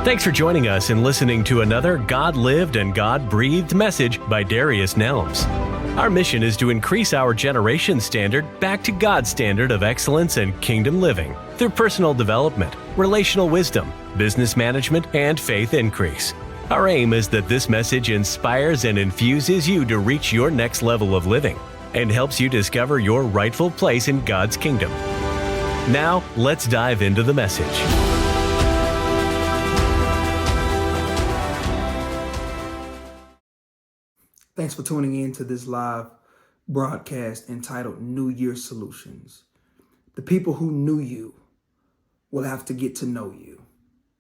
Thanks for joining us and listening to another God-lived and God-breathed message by Darius Nelms. Our mission is to increase our generation standard back to God's standard of excellence and kingdom living through personal development, relational wisdom, business management, and faith increase. Our aim is that this message inspires and infuses you to reach your next level of living and helps you discover your rightful place in God's kingdom. Now, let's dive into the message. Thanks for tuning in to this live broadcast entitled New Year Solutions. The people who knew you will have to get to know you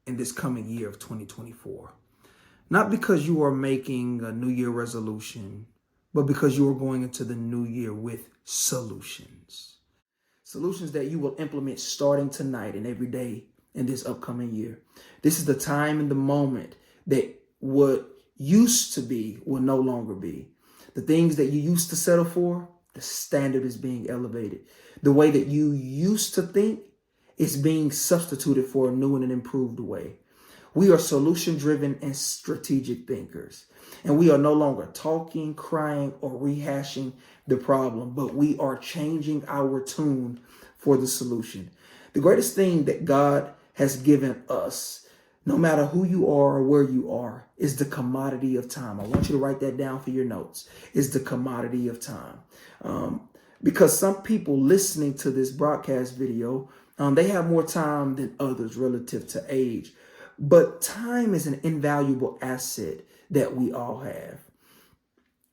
in this coming year of 2024. Not because you are making a New Year resolution, but because you are going into the new year with solutions. Solutions that you will implement starting tonight and every day in this upcoming year. This is the time and the moment that what used to be will no longer be. The things that you used to settle for, the standard is being elevated. The way that you used to think is being substituted for a new and an improved way. We are solution-driven and strategic thinkers. And we are no longer talking, crying, or rehashing the problem, but we are changing our tune for the solution. The greatest thing that God has given us, no matter who you are or where you are, is the commodity of time. I want you to write that down for your notes. Is the commodity of time. Because some people listening to this broadcast video, they have more time than others relative to age. But time is an invaluable asset that we all have.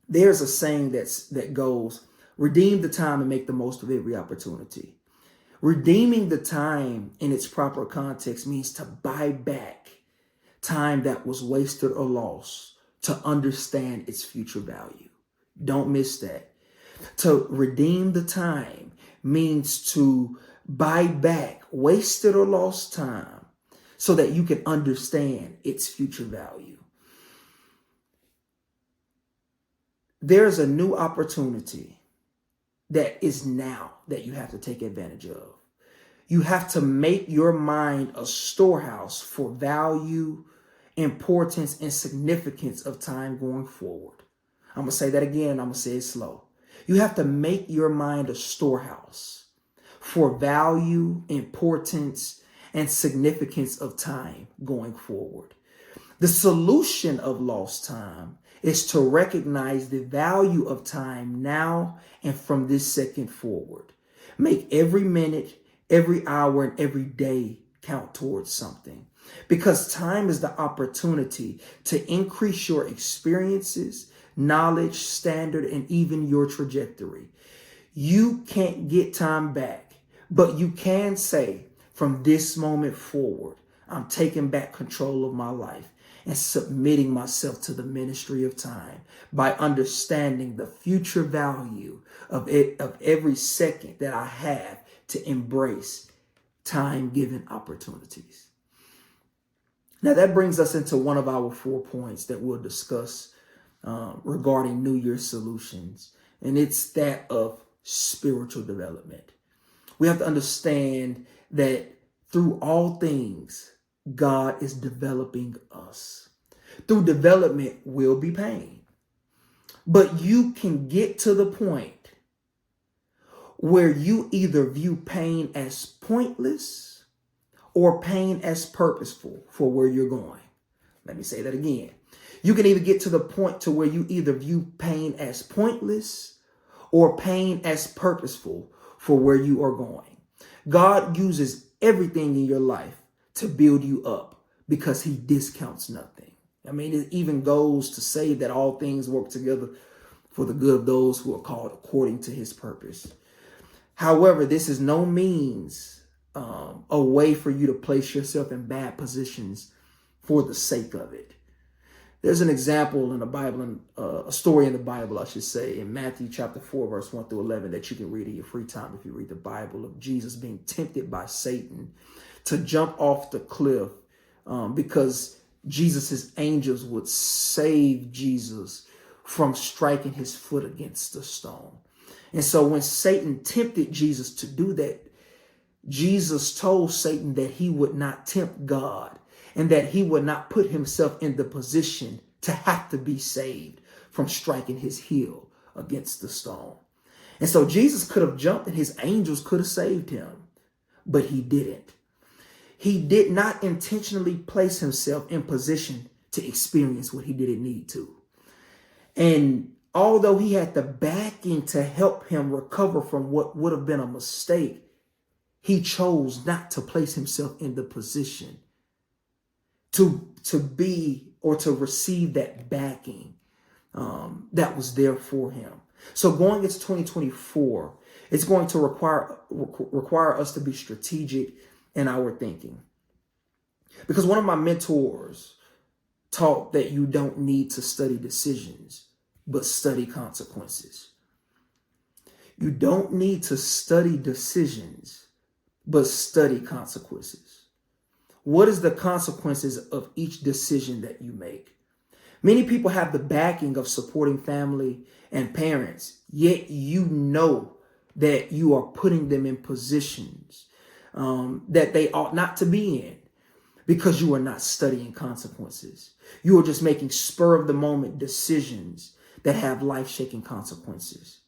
There's a saying that goes, redeem the time and make the most of every opportunity. Redeeming the time in its proper context means to buy back time that was wasted or lost to understand its future value. Don't miss that. To redeem the time means to buy back wasted or lost time so that you can understand its future value. There's a new opportunity that is now that you have to take advantage of. You have to make your mind a storehouse for value, importance, and significance of time going forward. I'm going to say that again. I'm going to say it slow. You have to make your mind a storehouse for value, importance, and significance of time going forward. The solution of lost time is to recognize the value of time now and from this second forward. Make every minute, every hour, and every day count towards something. Because time is the opportunity to increase your experiences, knowledge, standard, and even your trajectory. You can't get time back, but you can say, from this moment forward, I'm taking back control of my life and submitting myself to the ministry of time by understanding the future value of every second that I have to embrace time-given opportunities. Now that brings us into one of our 4 points that we'll discuss regarding New Year's solutions, and it's that of spiritual development. We have to understand that through all things, God is developing us. Through development will be pain. But you can get to the point where you either view pain as pointless or pain as purposeful for where you're going. Let me say that again. You can either get to the point to where you either view pain as pointless or pain as purposeful for where you are going. God uses everything in your life to build you up because he discounts nothing. I mean, it even goes to say that all things work together for the good of those who are called according to his purpose. However, this is no means a way for you to place yourself in bad positions for the sake of it. There's an example in the Bible, a story in the Bible, I should say, in Matthew chapter 4, verse 1 through 11, that you can read in your free time if you read the Bible, of Jesus being tempted by Satan to jump off the cliff because Jesus's angels would save Jesus from striking his foot against the stone. And so when Satan tempted Jesus to do that, Jesus told Satan that he would not tempt God and that he would not put himself in the position to have to be saved from striking his heel against the stone. And so Jesus could have jumped and his angels could have saved him, but he didn't. He did not intentionally place himself in position to experience what he didn't need to. And although he had the backing to help him recover from what would have been a mistake, he chose not to place himself in the position to be or to receive that backing that was there for him. So going into 2024, it's going to require us to be strategic in our thinking. Because one of my mentors taught that you don't need to study decisions, but study consequences. You don't need to study decisions, but study consequences. What is the consequences of each decision that you make? Many people have the backing of supporting family and parents, yet you know that you are putting them in positions that they ought not to be in because you are not studying consequences. You are just making spur of the moment decisions that have life-shaking consequences.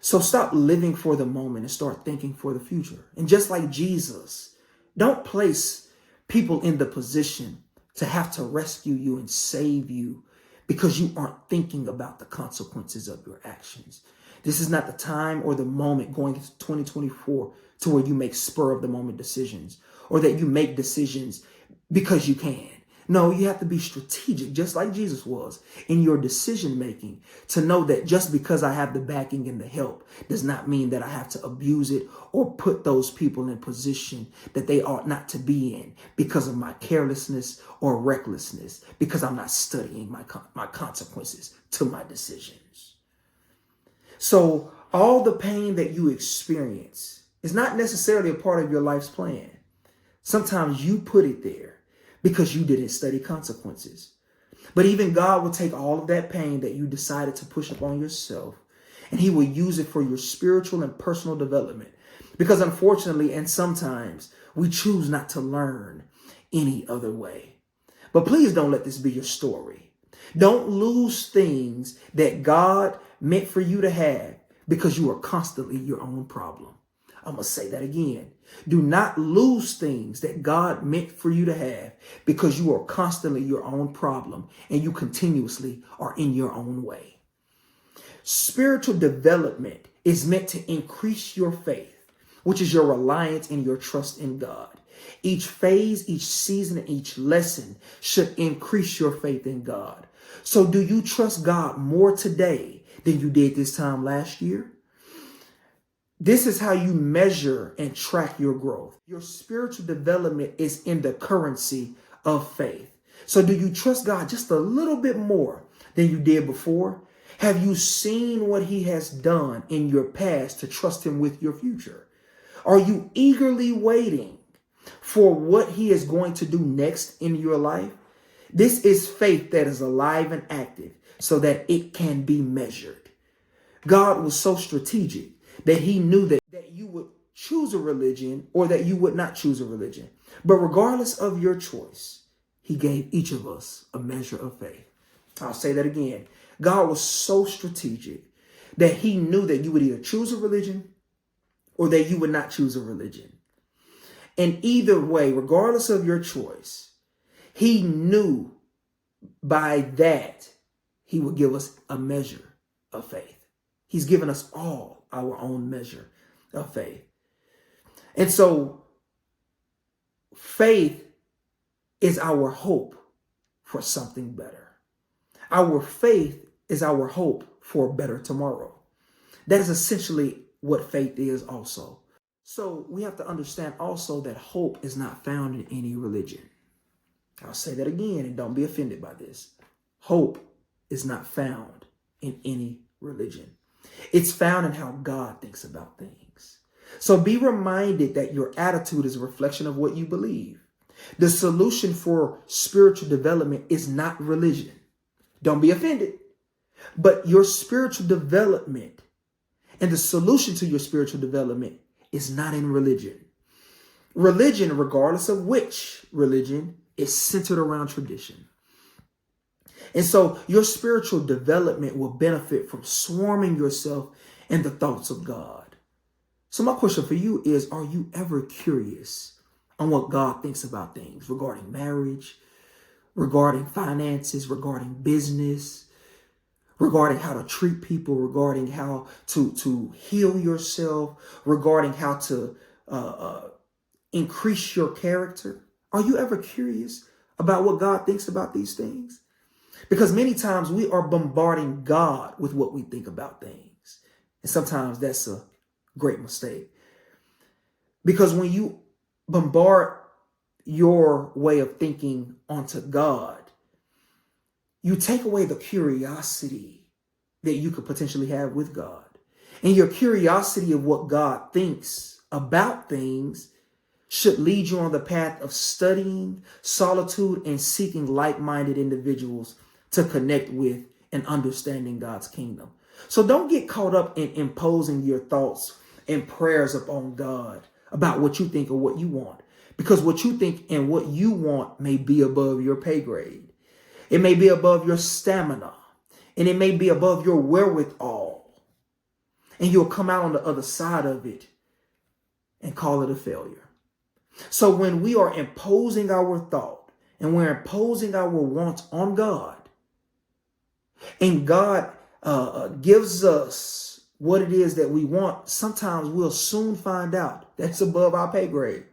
So stop living for the moment and start thinking for the future. And just like Jesus, don't place people in the position to have to rescue you and save you because you aren't thinking about the consequences of your actions. This is not the time or the moment going into 2024 to where you make spur of the moment decisions or that you make decisions because you can. No, you have to be strategic, just like Jesus was in your decision making, to know that just because I have the backing and the help does not mean that I have to abuse it or put those people in position that they ought not to be in because of my carelessness or recklessness, because I'm not studying my consequences to my decisions. So all the pain that you experience is not necessarily a part of your life's plan. Sometimes you put it there because you didn't study consequences. But even God will take all of that pain that you decided to push upon yourself, and he will use it for your spiritual and personal development. Because unfortunately, and sometimes, we choose not to learn any other way. But please don't let this be your story. Don't lose things that God meant for you to have because you are constantly your own problem. I'm going to say that again. Do not lose things that God meant for you to have because you are constantly your own problem and you continuously are in your own way. Spiritual development is meant to increase your faith, which is your reliance and your trust in God. Each phase, each season, and each lesson should increase your faith in God. So do you trust God more today than you did this time last year? This is how you measure and track your growth. Your spiritual development is in the currency of faith. So do you trust God just a little bit more than you did before? Have you seen what he has done in your past to trust him with your future? Are you eagerly waiting for what he is going to do next in your life? This is faith that is alive and active so that it can be measured. God was so strategic that he knew that you would choose a religion or that you would not choose a religion. But regardless of your choice, he gave each of us a measure of faith. I'll say that again. God was so strategic that he knew that you would either choose a religion or that you would not choose a religion. And either way, regardless of your choice, he knew by that he would give us a measure of faith. He's given us all our own measure of faith. And so faith is our hope for something better. Our faith is our hope for a better tomorrow. That is essentially what faith is also. So we have to understand also that hope is not found in any religion. I'll say that again and don't be offended by this. Hope is not found in any religion. It's found in how God thinks about things. So be reminded that your attitude is a reflection of what you believe. The solution for spiritual development is not religion. Don't be offended. But your spiritual development and the solution to your spiritual development is not in religion. Religion, regardless of which religion, is centered around tradition. And so your spiritual development will benefit from swarming yourself in the thoughts of God. So my question for you is, are you ever curious on what God thinks about things regarding marriage, regarding finances, regarding business, regarding how to treat people, regarding how to heal yourself, regarding how to increase your character? Are you ever curious about what God thinks about these things? Because many times we are bombarding God with what we think about things. And sometimes that's a great mistake. Because when you bombard your way of thinking onto God, you take away the curiosity that you could potentially have with God. And your curiosity of what God thinks about things should lead you on the path of studying, solitude, and seeking like-minded individuals to connect with and understanding God's kingdom. So don't get caught up in imposing your thoughts and prayers upon God about what you think or what you want. Because what you think and what you want may be above your pay grade. It may be above your stamina. And it may be above your wherewithal. And you'll come out on the other side of it and call it a failure. So when we are imposing our thought and we're imposing our wants on God, and God gives us what it is that we want, sometimes we'll soon find out that's above our pay grade,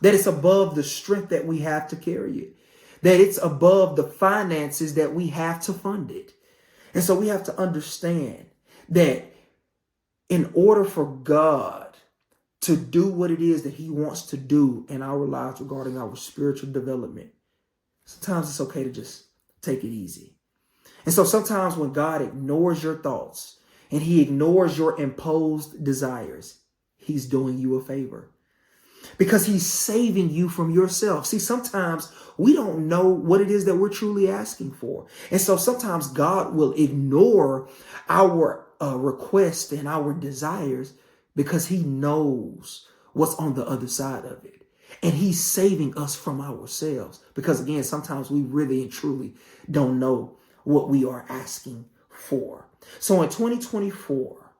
that it's above the strength that we have to carry it, that it's above the finances that we have to fund it. And so we have to understand that in order for God to do what it is that he wants to do in our lives regarding our spiritual development, sometimes it's okay to just take it easy. And so sometimes when God ignores your thoughts and he ignores your imposed desires, he's doing you a favor because he's saving you from yourself. See, sometimes we don't know what it is that we're truly asking for. And so sometimes God will ignore our requests and our desires because he knows what's on the other side of it. And he's saving us from ourselves because, again, sometimes we really and truly don't know what we are asking for. So in 2024,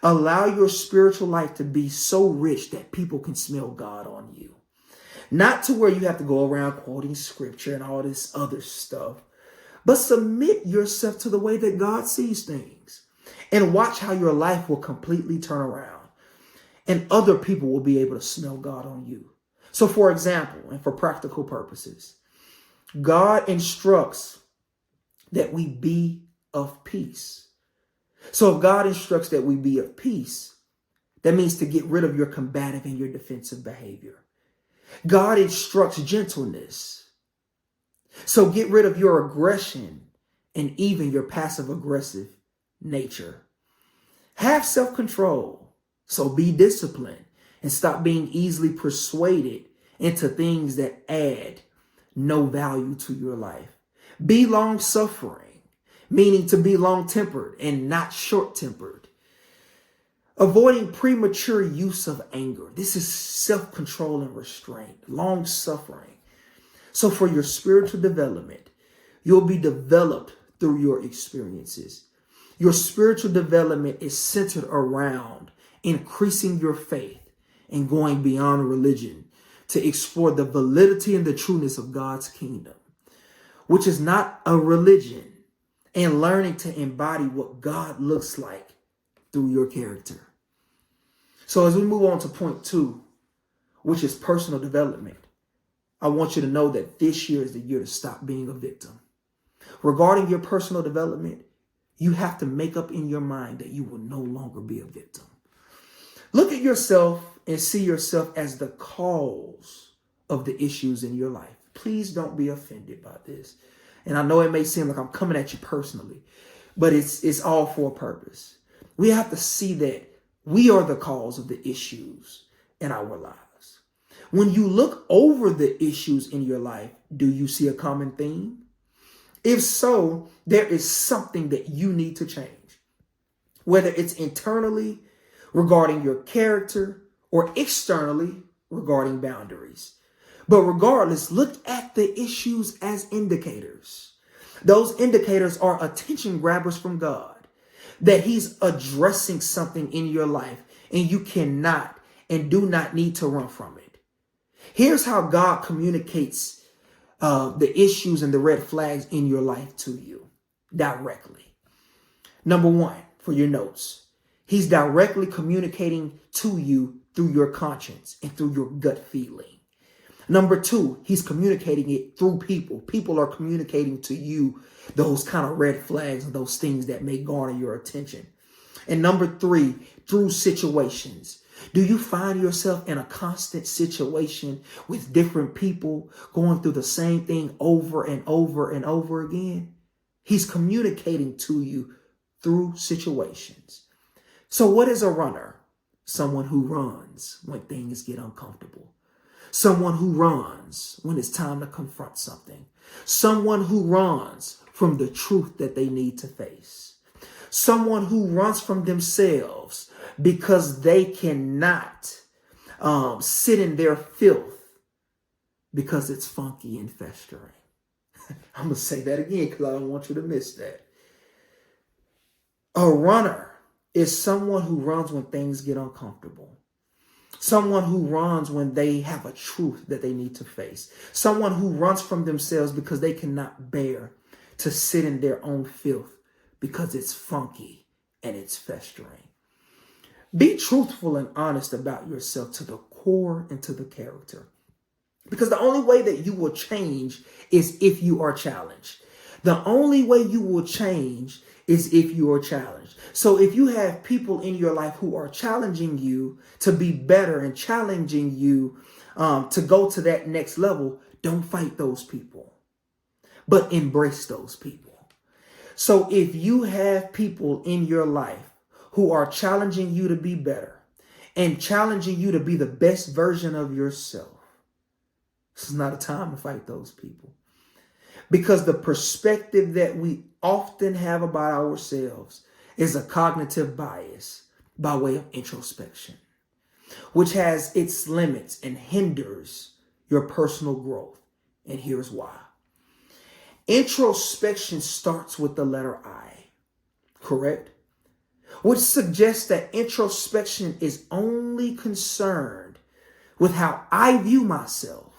allow your spiritual life to be so rich that people can smell God on you. Not to where you have to go around quoting scripture and all this other stuff, but submit yourself to the way that God sees things and watch how your life will completely turn around and other people will be able to smell God on you. So for example, and for practical purposes, God instructs that we be of peace. So if God instructs that we be of peace, that means to get rid of your combative and your defensive behavior. God instructs gentleness. So get rid of your aggression and even your passive aggressive nature. Have self-control. So be disciplined and stop being easily persuaded into things that add no value to your life. Be long-suffering, meaning to be long-tempered and not short-tempered. Avoiding premature use of anger. This is self-control and restraint, long-suffering. So for your spiritual development, you'll be developed through your experiences. Your spiritual development is centered around increasing your faith and going beyond religion to explore the validity and the trueness of God's kingdom, which is not a religion, and learning to embody what God looks like through your character. So as we move on to point 2, which is personal development, I want you to know that this year is the year to stop being a victim. Regarding your personal development, you have to make up in your mind that you will no longer be a victim. Look at yourself and see yourself as the cause of the issues in your life. Please don't be offended by this. And I know it may seem like I'm coming at you personally, but it's all for a purpose. We have to see that we are the cause of the issues in our lives. When you look over the issues in your life, do you see a common theme? If so, there is something that you need to change, whether it's internally regarding your character or externally regarding boundaries. But regardless, look at the issues as indicators. Those indicators are attention grabbers from God, that he's addressing something in your life and you cannot and do not need to run from it. Here's how God communicates the issues and the red flags in your life to you directly. Number one, for your notes, he's directly communicating to you through your conscience and through your gut feeling. Number two, he's communicating it through people. People are communicating to you those kind of red flags and those things that may garner your attention. And number three, through situations. Do you find yourself in a constant situation with different people going through the same thing over and over and over again? He's communicating to you through situations. So what is a runner? Someone who runs when things get uncomfortable. Someone who runs when it's time to confront something. Someone who runs from the truth that they need to face. Someone who runs from themselves because they cannot sit in their filth because it's funky and festering. I'm going to say that again because I don't want you to miss that. A runner is someone who runs when things get uncomfortable. Someone who runs when they have a truth that they need to face. Someone who runs from themselves because they cannot bear to sit in their own filth because it's funky and it's festering. Be truthful and honest about yourself to the core and to the character. Because the only way that you will change is if you are challenged. The only way you will change is if you are challenged. So if you have people in your life who are challenging you to be better and challenging you to go to that next level, don't fight those people, but embrace those people. So if you have people in your life who are challenging you to be better and challenging you to be the best version of yourself, this is not a time to fight those people. Because the perspective that we often have about ourselves is a cognitive bias by way of introspection, which has its limits and hinders your personal growth. And here's why. Introspection starts with the letter I, correct? Which suggests that introspection is only concerned with how I view myself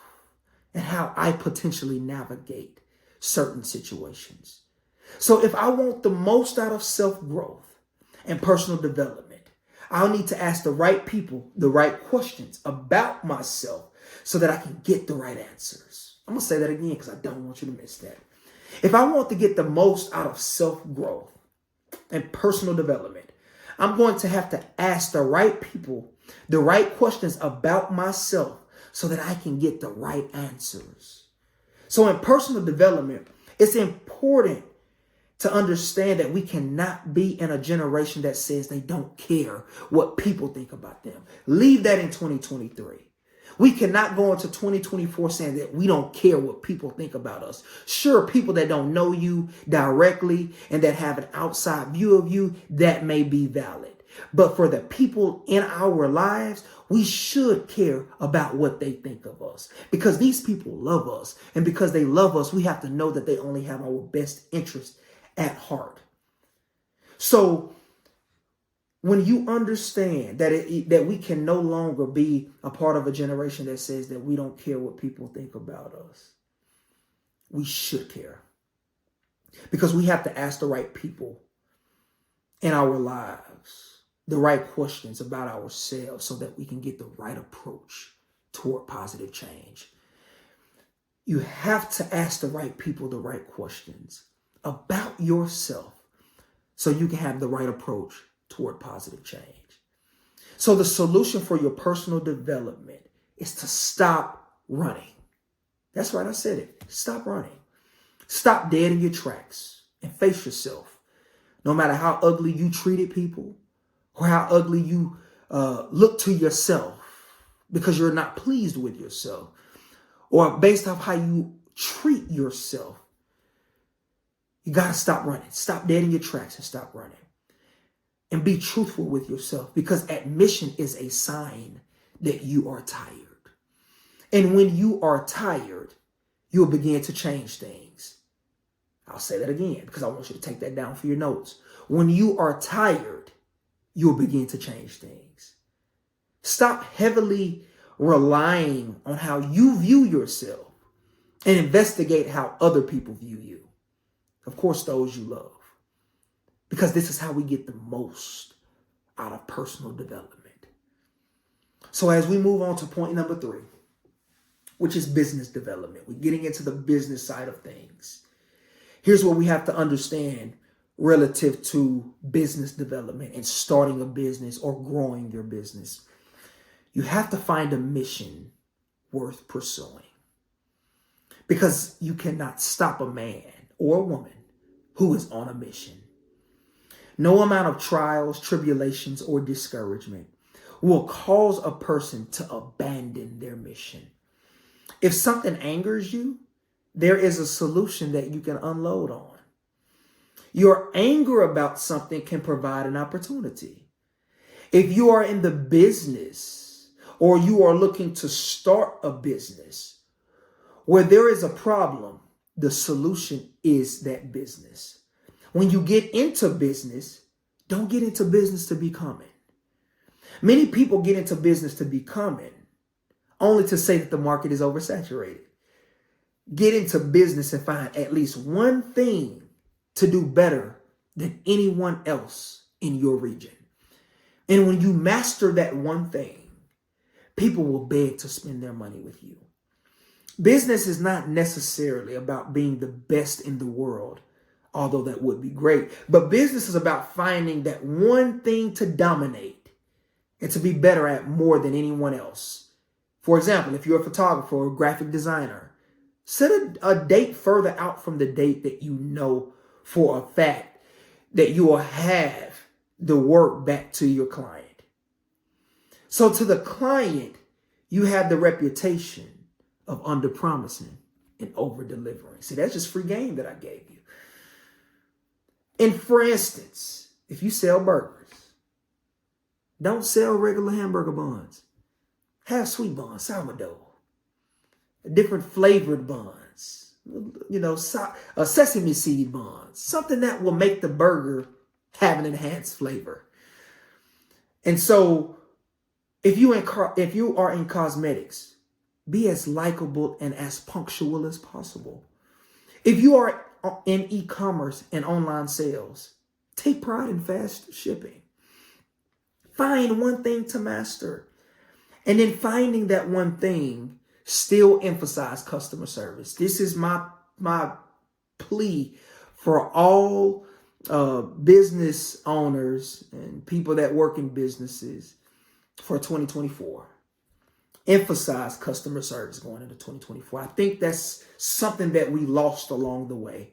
and how I potentially navigate certain situations. So if I want the most out of self-growth and personal development, I'll need to ask the right people the right questions about myself so that I can get the right answers. I'm going to say that again because I don't want you to miss that. If I want to get the most out of self-growth and personal development, I'm going to have to ask the right people the right questions about myself so that I can get the right answers. So in personal development, it's important to understand that we cannot be in a generation that says they don't care what people think about them. Leave that in 2023. We cannot go into 2024 saying that we don't care what people think about us. Sure, people that don't know you directly and that have an outside view of you, that may be valid. But for the people in our lives, we should care about what they think of us because these people love us. And because they love us, we have to know that they only have our best interest at heart. So when you understand that we can no longer be a part of a generation that says that we don't care what people think about us, we should care because we have to ask the right people in our lives the right questions about ourselves so that we can get the right approach toward positive change. You have to ask the right people the right questions about yourself so you can have the right approach toward positive change. So the solution for your personal development is to stop running. That's right, I said it. Stop running. Stop dead in your tracks and face yourself. No matter how ugly you treated people or how ugly you look to yourself because you're not pleased with yourself, or based off how you treat yourself, you got to stop running. Stop dead in your tracks and stop running. And be truthful with yourself, because admission is a sign that you are tired. And when you are tired, you'll begin to change things. I'll say that again because I want you to take that down for your notes. When you are tired, you'll begin to change things. Stop heavily relying on how you view yourself and investigate how other people view you. Of course, those you love. Because this is how we get the most out of personal development. So as we move on to point number 3, which is business development, we're getting into the business side of things. Here's what we have to understand relative to business development and starting a business or growing your business. You have to find a mission worth pursuing, because you cannot stop a man or a woman who is on a mission. No amount of trials, tribulations, or discouragement will cause a person to abandon their mission. If something angers you, there is a solution that you can unload on. Your anger about something can provide an opportunity. If you are in the business or you are looking to start a business where there is a problem, the solution is that business. When you get into business, don't get into business to becoming. Many people get into business to becoming only to say that the market is oversaturated. Get into business and find at least one thing to do better than anyone else in your region. And when you master that one thing, people will beg to spend their money with you. Business is not necessarily about being the best in the world, although that would be great. But business is about finding that one thing to dominate and to be better at more than anyone else. For example, if you're a photographer or a graphic designer, set a date further out from the date that you know for a fact that you will have the work back to your client. So to the client, you have the reputation of under-promising and over-delivering. See, that's just free game that I gave you. And for instance, if you sell burgers, don't sell regular hamburger buns. Have sweet buns, sourdough, different flavored buns, sesame seed buns, something that will make the burger have an enhanced flavor. And so if you are in cosmetics, be as likable and as punctual as possible. If you are in e-commerce and online sales, take pride in fast shipping. Find one thing to master. And then finding that one thing, still emphasize customer service. This is my plea for all business owners and people that work in businesses for 2024. Emphasize customer service going into 2024. I think that's something that we lost along the way.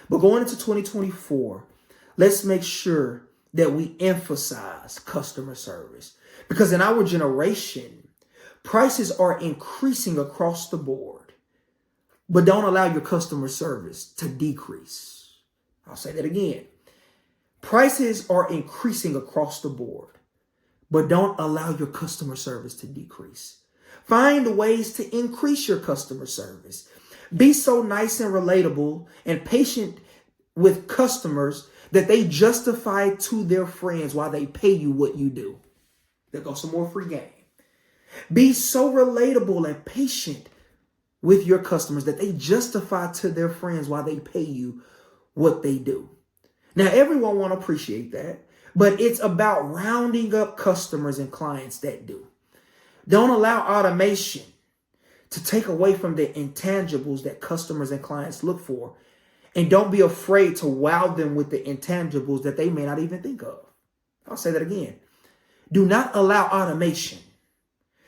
But going into 2024, let's make sure that we emphasize customer service. Because in our generation, prices are increasing across the board. But don't allow your customer service to decrease. I'll say that again. Prices are increasing across the board. But don't allow your customer service to decrease. Find ways to increase your customer service. Be so nice and relatable and patient with customers that they justify to their friends why they pay you what you do. There goes some more free game. Be so relatable and patient with your customers that they justify to their friends why they pay you what they do. Now, everyone won't appreciate that, but it's about rounding up customers and clients that do. Don't allow automation to take away from the intangibles that customers and clients look for. And don't be afraid to wow them with the intangibles that they may not even think of. I'll say that again. Do not allow automation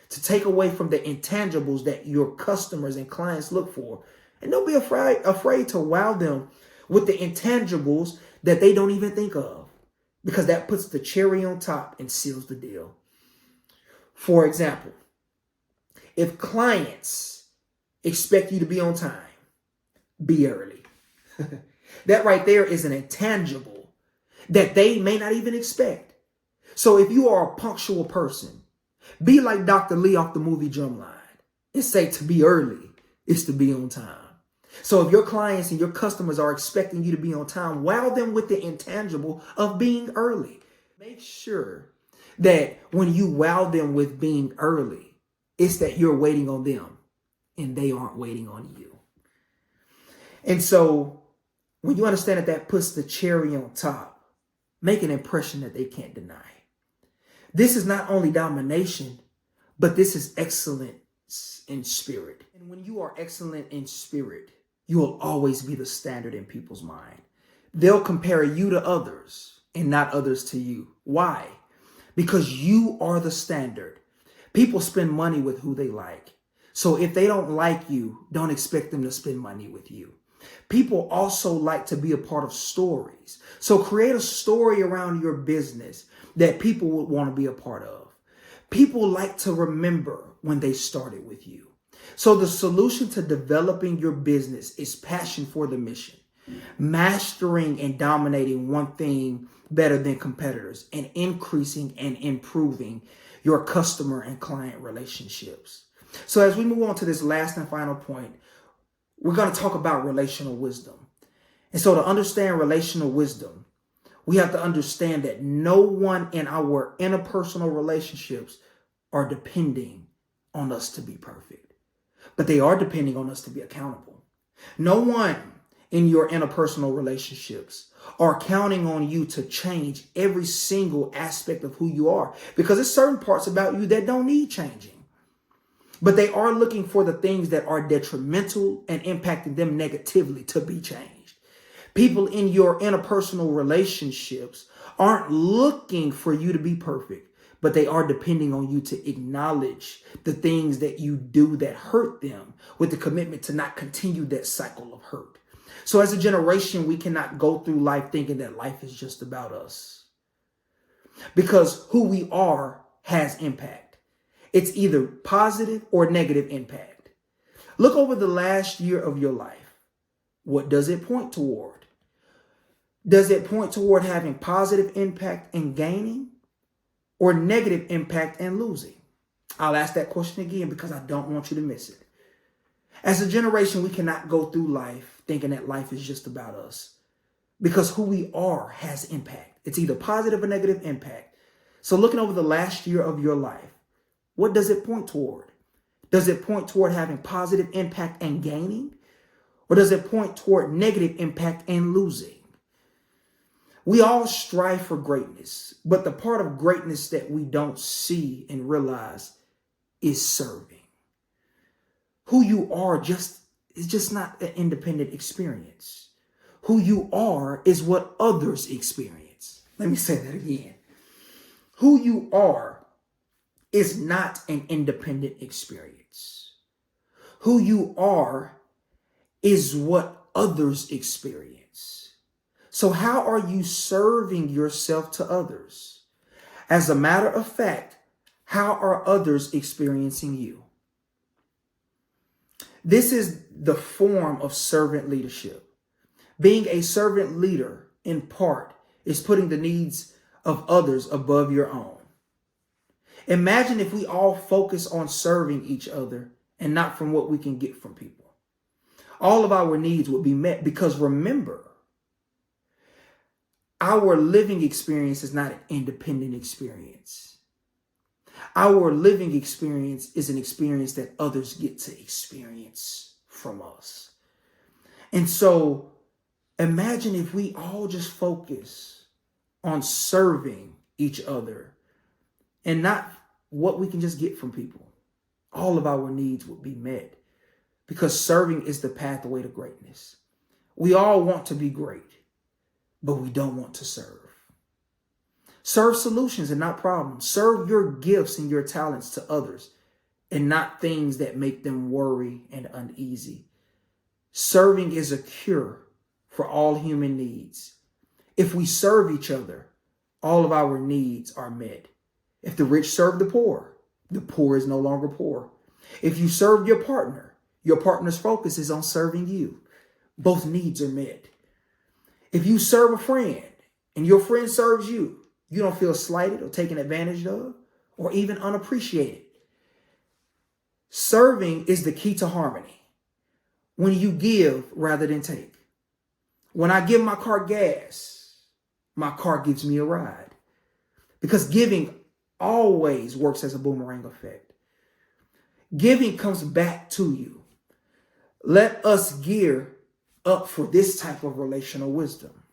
to take away from the intangibles that your customers and clients look for. And don't be afraid to wow them with the intangibles that they don't even think of, because that puts the cherry on top and seals the deal. For example, if clients expect you to be on time, be early. That right there is an intangible that they may not even expect. So if you are a punctual person, be like Dr. Lee off the movie Drumline and say to be early is to be on time. So if your clients and your customers are expecting you to be on time, wow them with the intangible of being early. Make sure that when you wow them with being early, it's that you're waiting on them and they aren't waiting on you. And so when you understand that that puts the cherry on top, make an impression that they can't deny. This is not only domination, but this is excellence in spirit. And when you are excellent in spirit, you will always be the standard in people's mind. They'll compare you to others and not others to you. Why? Because you are the standard. People spend money with who they like. So if they don't like you, don't expect them to spend money with you. People also like to be a part of stories. So create a story around your business that people would want to be a part of. People like to remember when they started with you. So the solution to developing your business is passion for the mission, mastering and dominating one thing better than competitors, and increasing and improving your customer and client relationships. So as we move on to this last and final point, we're going to talk about relational wisdom. And so to understand relational wisdom, we have to understand that no one in our interpersonal relationships are depending on us to be perfect, but they are depending on us to be accountable. No one in your interpersonal relationships are counting on you to change every single aspect of who you are, because there's certain parts about you that don't need changing. But they are looking for the things that are detrimental and impacting them negatively to be changed. People in your interpersonal relationships aren't looking for you to be perfect, but they are depending on you to acknowledge the things that you do that hurt them, with the commitment to not continue that cycle of hurt. So as a generation, we cannot go through life thinking that life is just about us, because who we are has impact. It's either positive or negative impact. Look over the last year of your life. What does it point toward? Does it point toward having positive impact and gaining, or negative impact and losing? I'll ask that question again because I don't want you to miss it. As a generation, we cannot go through life thinking that life is just about us, because who we are has impact. It's either positive or negative impact. So looking over the last year of your life, what does it point toward? Does it point toward having positive impact and gaining? Or does it point toward negative impact and losing? We all strive for greatness, but the part of greatness that we don't see and realize is serving. Who you are is just not an independent experience. Who you are is what others experience. Let me say that again. Who you are is not an independent experience. Who you are is what others experience. So how are you serving yourself to others? As a matter of fact, how are others experiencing you? This is the form of servant leadership. Being a servant leader, in part, is putting the needs of others above your own. Imagine if we all focus on serving each other and not from what we can get from people. All of our needs would be met, because remember, our living experience is not an independent experience. Our living experience is an experience that others get to experience from us. And so imagine if we all just focus on serving each other and not what we can just get from people. All of our needs would be met, because serving is the pathway to greatness. We all want to be great, but we don't want to serve. Serve solutions and not problems. Serve your gifts and your talents to others and not things that make them worry and uneasy. Serving is a cure for all human needs. If we serve each other, all of our needs are met. If the rich serve the poor is no longer poor. If you serve your partner's focus is on serving you. Both needs are met. If you serve a friend and your friend serves you, you don't feel slighted or taken advantage of or even unappreciated. Serving is the key to harmony. When you give rather than take. When I give my car gas, my car gives me a ride. Because giving always works as a boomerang effect. Giving comes back to you. Let us gear up for this type of relational wisdom.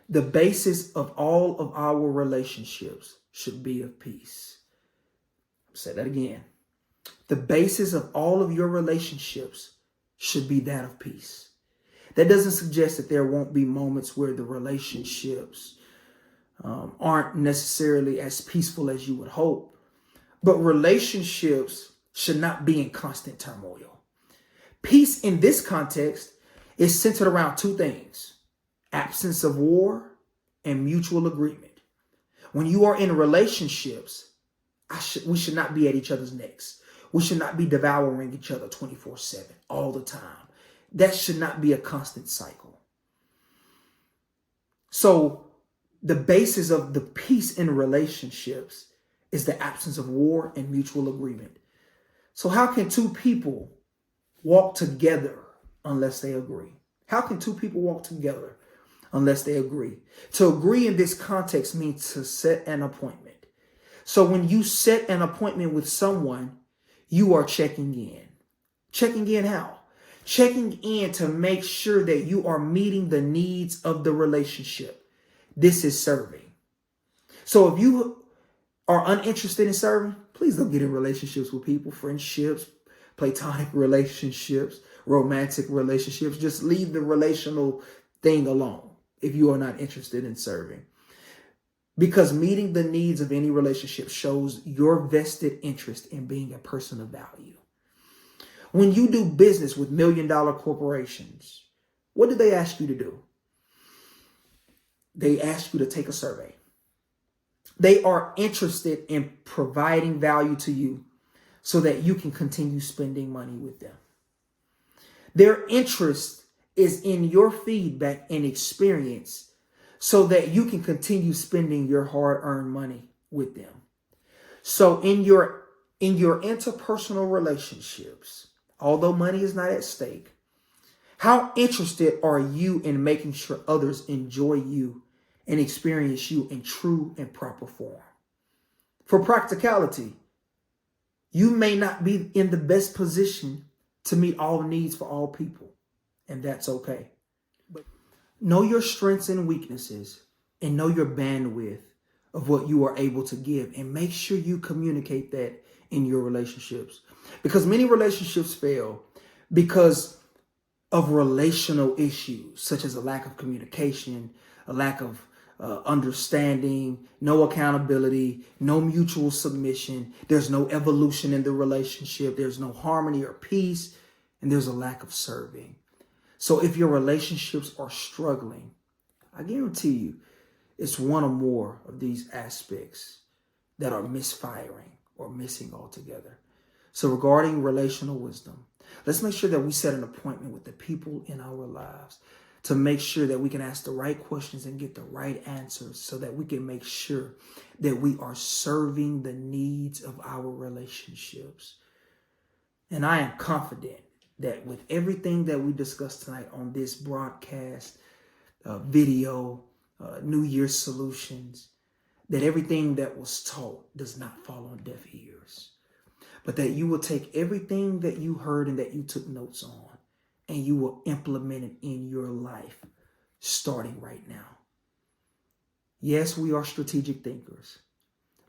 The basis of all of our relationships should be of peace. I'll say that again. The basis of all of your relationships should be that of peace. That doesn't suggest that there won't be moments where the relationships aren't necessarily as peaceful as you would hope. But relationships should not be in constant turmoil. Peace in this context is centered around two things: absence of war and mutual agreement. When you are in relationships, we should not be at each other's necks. We should not be devouring each other 24/7 all the time. That should not be a constant cycle. So the basis of the peace in relationships is the absence of war and mutual agreement. So how can two people walk together unless they agree? How can two people walk together unless they agree? To agree in this context means to set an appointment. So when you set an appointment with someone, you are checking in. Checking in how? Checking in to make sure that you are meeting the needs of the relationship. This is serving. So if you are uninterested in serving, please don't get in relationships with people, friendships, platonic relationships, romantic relationships. Just leave the relational thing alone if you are not interested in serving. Because meeting the needs of any relationship shows your vested interest in being a person of value. When you do business with million-dollar corporations, what do they ask you to do? They ask you to take a survey. They are interested in providing value to you so that you can continue spending money with them. Their interest is in your feedback and experience so that you can continue spending your hard-earned money with them. So in your interpersonal relationships, although money is not at stake, how interested are you in making sure others enjoy you and experience you in true and proper form? For practicality, you may not be in the best position to meet all needs for all people, and that's okay. But know your strengths and weaknesses and know your bandwidth of what you are able to give, and make sure you communicate that in your relationships. Because many relationships fail because of relational issues, such as a lack of communication, a lack of understanding, no accountability, no mutual submission. There's no evolution in the relationship. There's no harmony or peace, and there's a lack of serving. So if your relationships are struggling, I guarantee you it's one or more of these aspects that are misfiring or missing altogether. So regarding relational wisdom, let's make sure that we set an appointment with the people in our lives to make sure that we can ask the right questions and get the right answers so that we can make sure that we are serving the needs of our relationships. And I am confident that with everything that we discussed tonight on this broadcast, video, New Year's solutions, that everything that was taught does not fall on deaf ears, but that you will take everything that you heard and that you took notes on, and you will implement it in your life starting right now. Yes, we are strategic thinkers,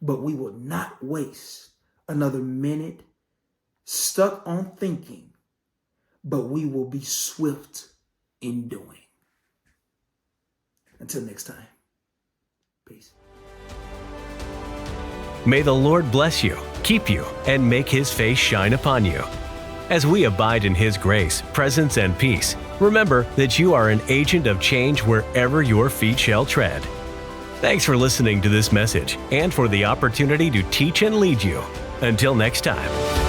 but we will not waste another minute stuck on thinking, but we will be swift in doing. Until next time, peace. May the Lord bless you, keep you, and make his face shine upon you. As we abide in His grace, presence, and peace, remember that you are an agent of change wherever your feet shall tread. Thanks for listening to this message and for the opportunity to teach and lead you. Until next time.